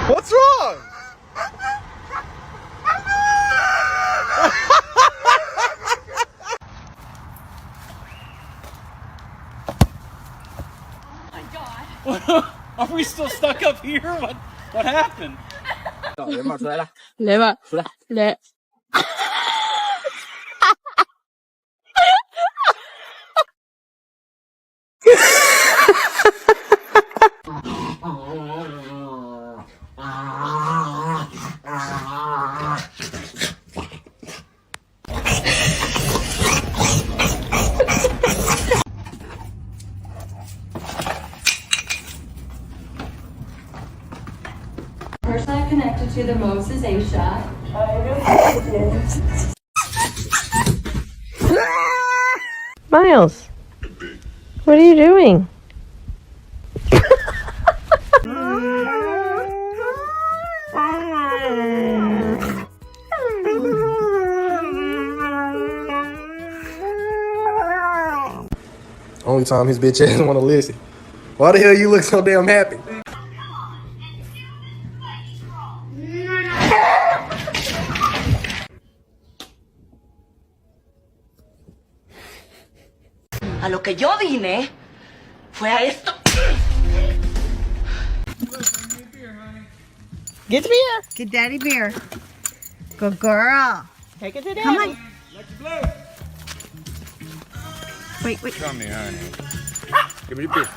What's wrong? Are we still stuck up here? What happened? Leva. Le. Person I connected to the most is Aisha. Miles, what are you doing? Only time his bitch ass want to listen. Why the hell you look so damn happy? A lo que yo vine fue a esto. Get the beer. Get daddy beer. Good girl. Take it to daddy. Come on. Wait. Come here, honey. Give me the bitch.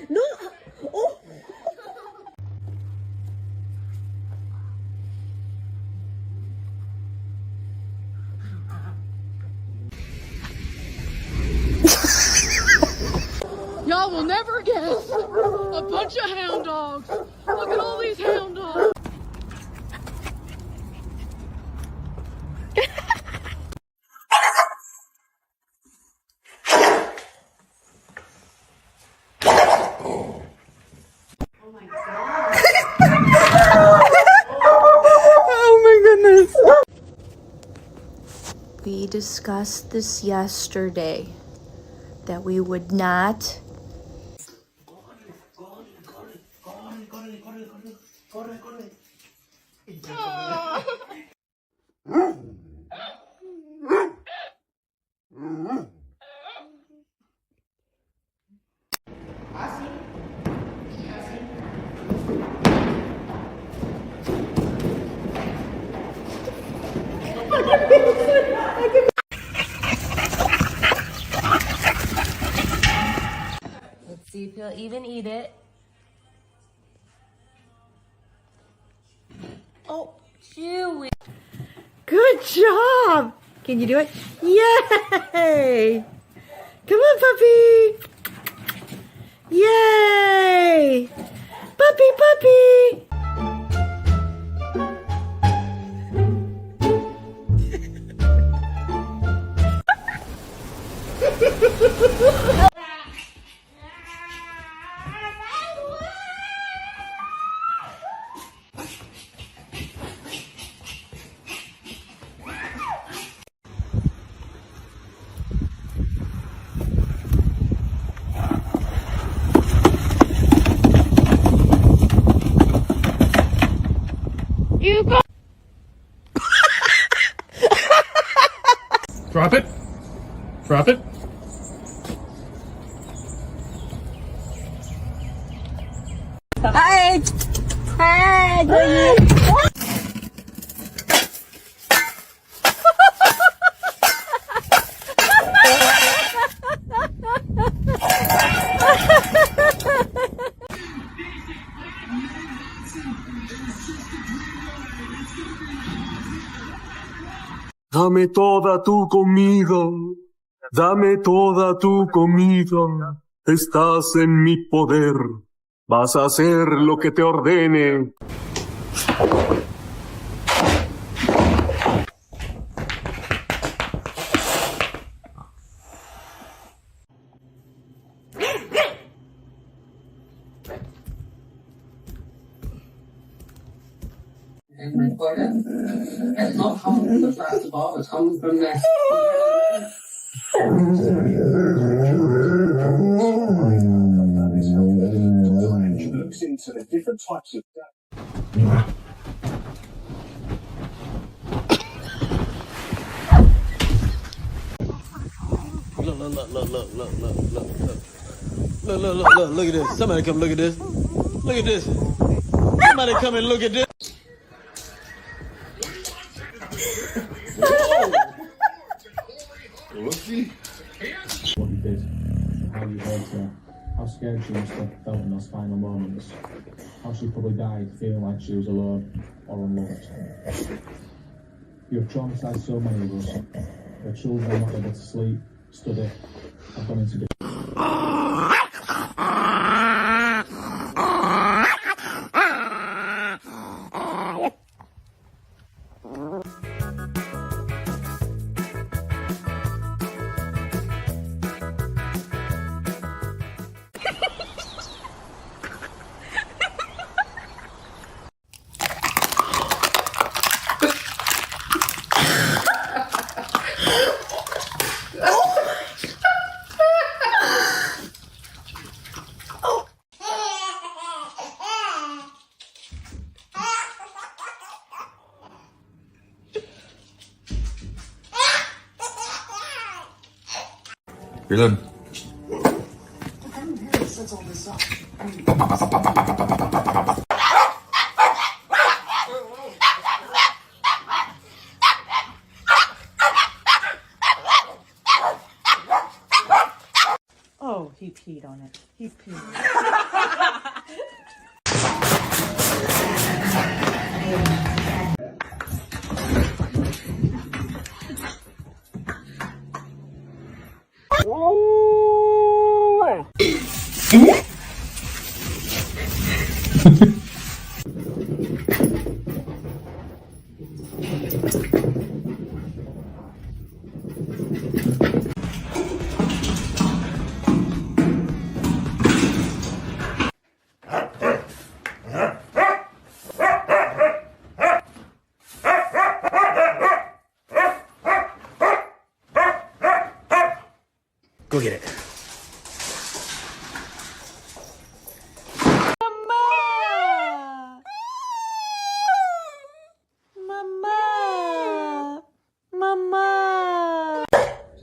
No. Oh. Y'all will never guess. A bunch of hound dogs. Look at all these hound dogs. Oh my goodness. We discussed this yesterday, that we would not Let's see if he'll even eat it. Oh, chewy. Good job. Can you do it? Yay. Come on, puppy. Yay. Puppy. Drop it. Drop it. Hi. Hi, baby. Dame toda tu comida, dame toda tu comida. Estás en mi poder, vas a hacer lo que te ordene. And recorded. It's not coming from the first of all, it's coming from this. So there are different types of Look at this. Somebody come look at this. Look at this. Somebody come and look at this. What you did, how you hurt her, how scared she must have felt in those final moments, how she probably died feeling like she was alone or unloved. You have traumatized so many of us. Our children are not able to sleep, study, have gone into Dylan. Oh, he peed on it. He peed. Go get it.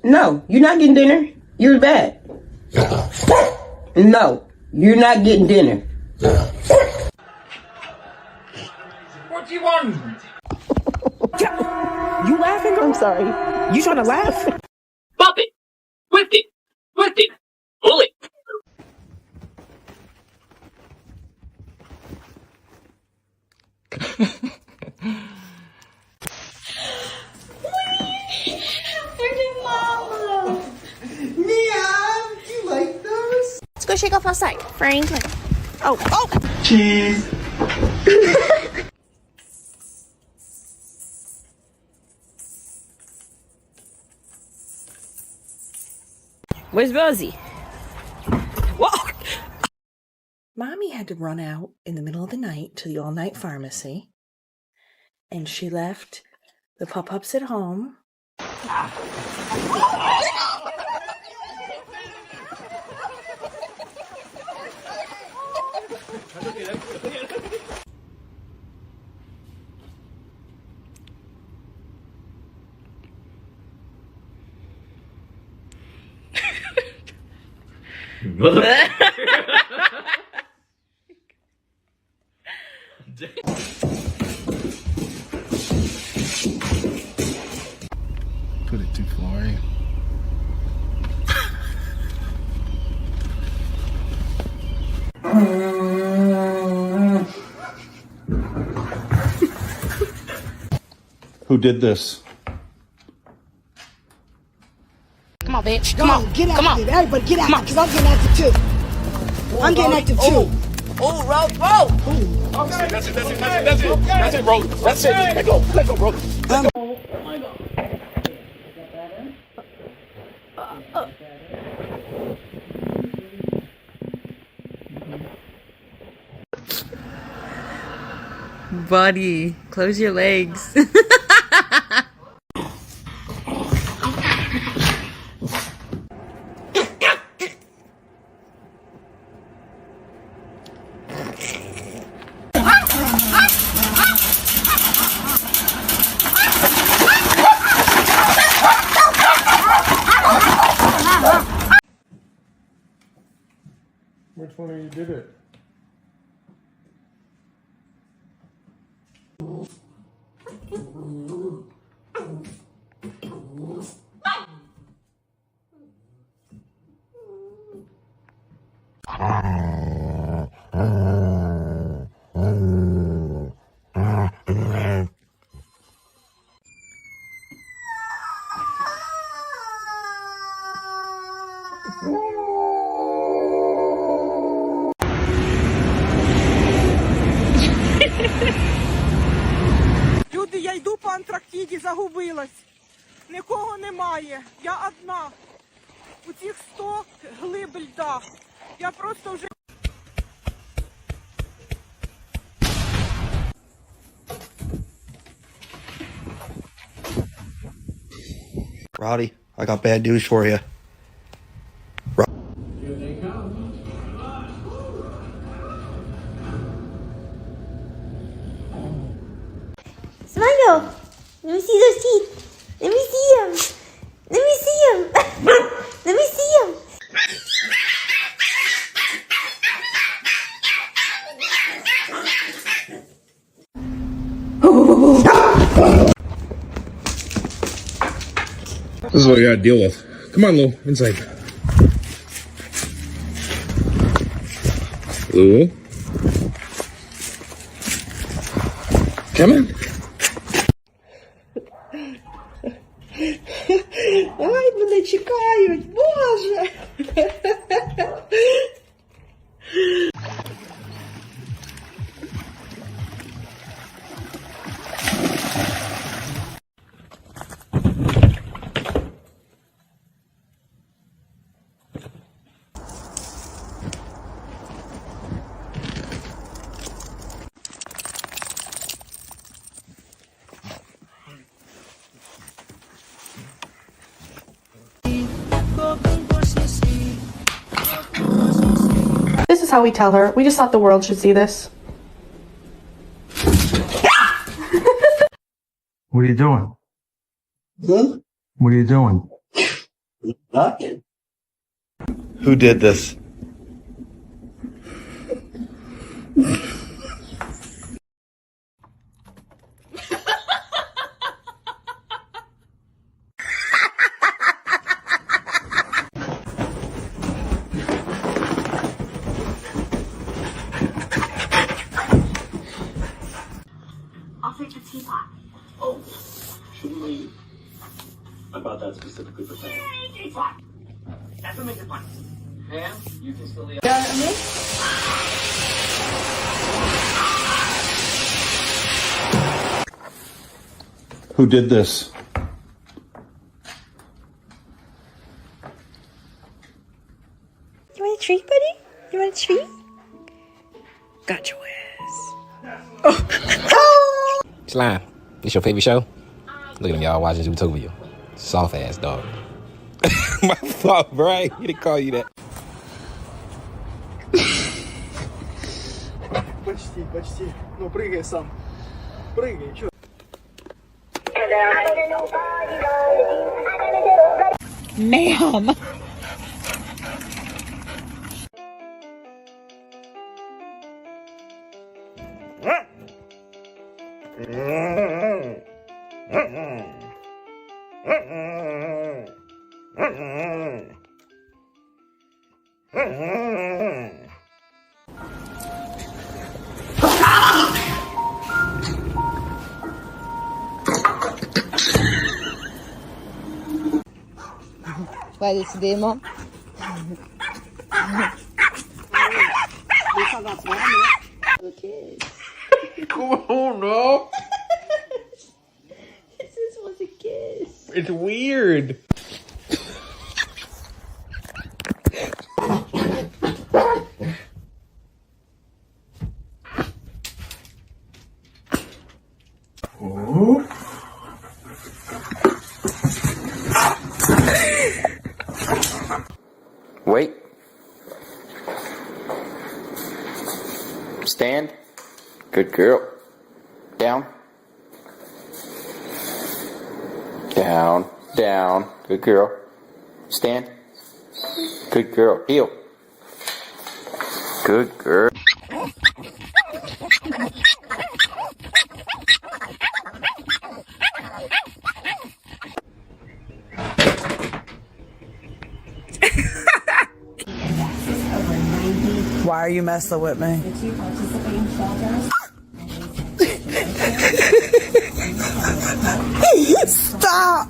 No, you're not getting dinner. You're bad. No, you're not getting dinner. What do you want? You laughing? I'm sorry. You trying to laugh? Bump it. Whip it. Whip it. Pull it. Let's go shake off outside. Franklin. Oh. Cheese. Where's Rosie? Whoa! Mommy had to run out in the middle of the night to the all-night pharmacy, and she left the pup-ups at home. Put it too far in. Who did this? Come on, bitch. Come on. Get Come on. active. Everybody get active, because I'm getting active too. I'm getting active too. Oh, roll. That's it, bro. That's it. Let go, bro. Buddy, close your legs. Which one of you did it? Люди, я йду по Антарктиді, загубилась. Нікого немає. Я одна. У цих 100 глиб льда. Я просто вже... Roddy, I got bad news for you. Smile! Let me see those teeth. Let me see them. Let me see them. Let me see them. This is what you gotta deal with. Come on, Lou. Inside. Lou? Come on. Ай, мене чекають, Боже! This is how we tell her. We just thought the world should see this. What are you doing? What are you doing? Who did this? I'll fix the teapot. Oh, shouldn't we? I bought that specifically for Sam. Teapot! That's what makes it fun. Sam, you can still leave. Who did this? You want a treat, buddy? You want a treat? Got your ass. Slime, this your favorite show? Look at them, y'all watching Zootopia. Soft ass dog. My fault, bro. He didn't call you that. Почти. Ну, прыгай сам. Прыгай, чё? Ma'am. Ouais, décidément. Come on, no. This was a kiss. It's weird. Wait. Stand. Good girl. Down. Down. Down. Good girl. Stand. Good girl. Heel. Good girl. Why are you messing with me? Stop!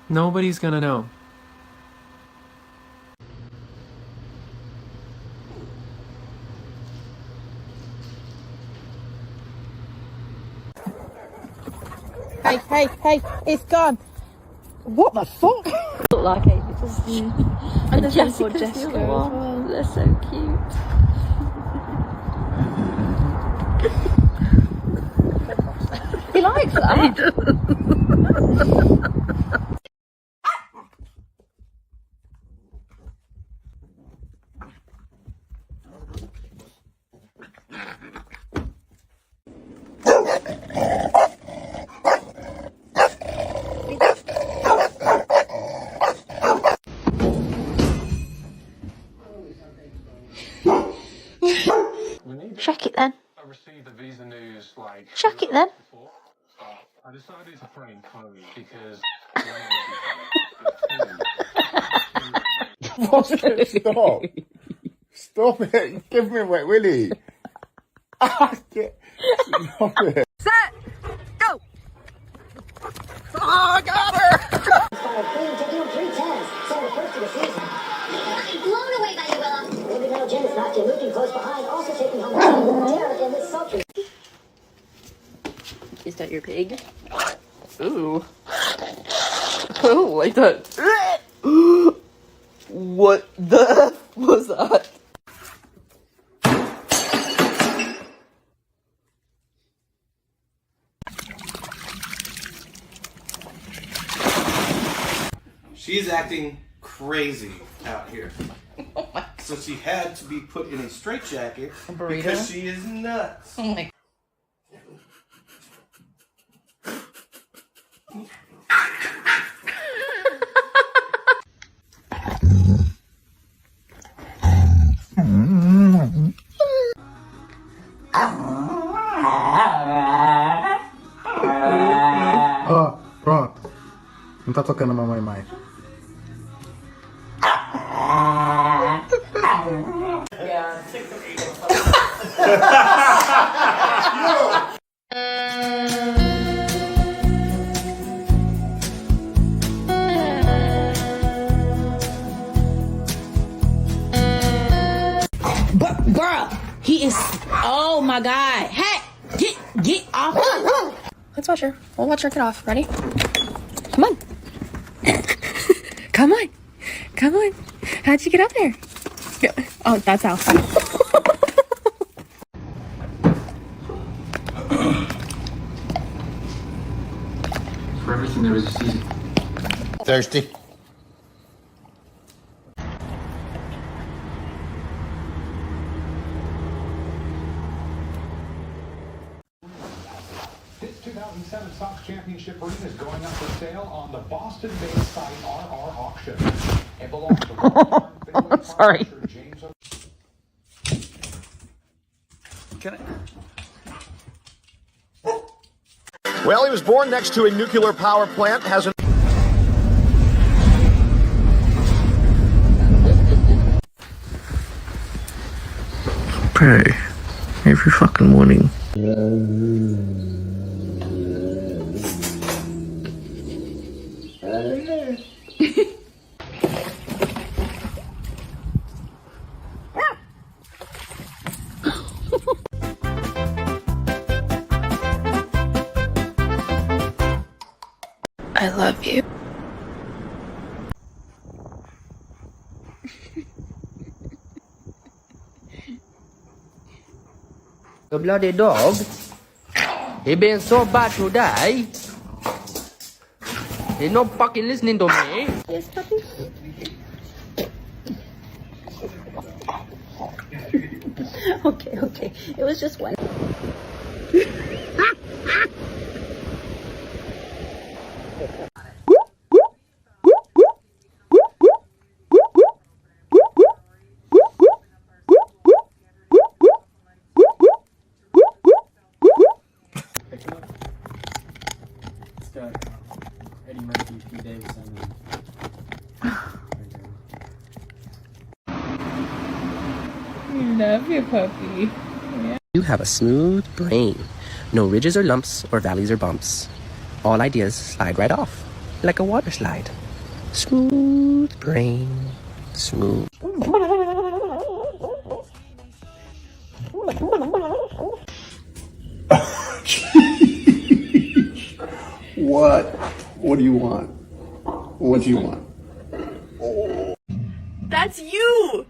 Nobody's gonna know. Hey, it's gone. What the fuck? Look like Amy. And Jessica's Jessica as well. They're so cute. He likes that. He does. Check it then. I received the visa news like. Check it then. I decided to prank Chloe because. Stop. Stop it. Give me a wet willy. Stop it. Set! Go! Oh, I got her! Blown away by you, Willa. Maybe now Jen is not looking close behind, also taking home the Derek in this sultry. Is that your pig? Ooh. Oh, like that. What the F was that? She's acting crazy out here. So she had to be put in a straitjacket because she is nuts. Oh my. Oh, pronto. Não tá tocando a mamãe mais. But girl, he is. Oh my God! Hey, get off! Let's watch her. We'll watch her get off. Ready? Come on. Come on. Come on. How'd you get up there? Oh, that's how. For everything there is a season. Thirsty. This 2007 Sox Championship ring is going up for sale on the Boston-based site RR Auction. It belongs to Sorry. James. Well, he was born next to a nuclear power plant, has an... Pray every fucking morning. I love you. The bloody dog. He been so bad today. He not fucking listening to me. Yes, puppy. Okay. It was just one. Eddie Murphy, Pete Davidson. Love your puppy. You have a smooth brain. No ridges or lumps or valleys or bumps. All ideas slide right off, like a water slide. Smooth brain, smooth. What? What do you want? What do you want? That's you!